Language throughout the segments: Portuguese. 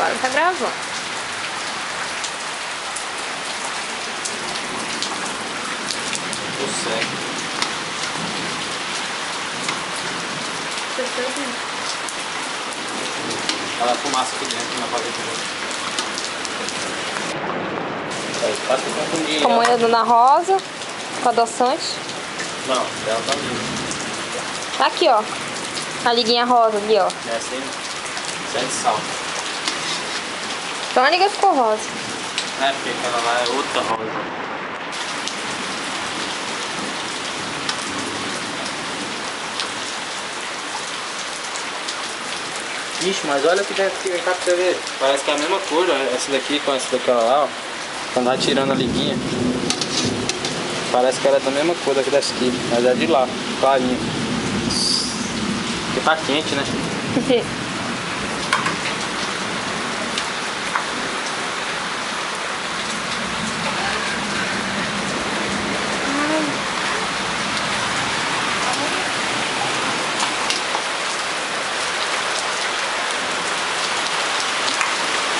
Agora tá gravando. Consegue. Olha a fumaça aqui dentro na parede. Quase que eu confundi. Com moeda na rosa, com adoçante. Não, ela tá linda. Aqui, ó. A liguinha rosa ali, ó. É assim, sem sal. Então a liga ficou rosa. É, porque aquela lá é outra rosa. Ixi, mas olha aqui dentro, vem cá pra você ver. Parece que é a mesma cor, ó, essa daqui com essa daquela lá, ó. Quando vai tirando a liguinha. Parece que ela é da mesma cor daqui dessa aqui, mas é de lá, clarinha. Porque tá quente, né?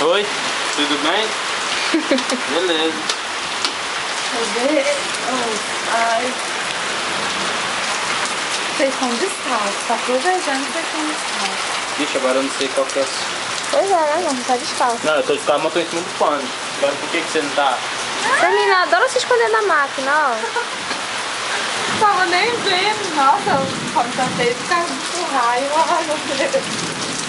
Oi, tudo bem? Beleza. Ai. Vocês estão descalços, tá aprovejando que vocês estão descalços. Vixe, agora eu não sei qual que é. Pois é, né? Não tá descalço. Não, eu tô de calma, eu tô em cima do pano. Agora por que você não tá? Menina, adora se esconder na máquina, ó. Não tava nem vendo. Nossa, o pano tá feio por causa do raio. Ai, meu Deus.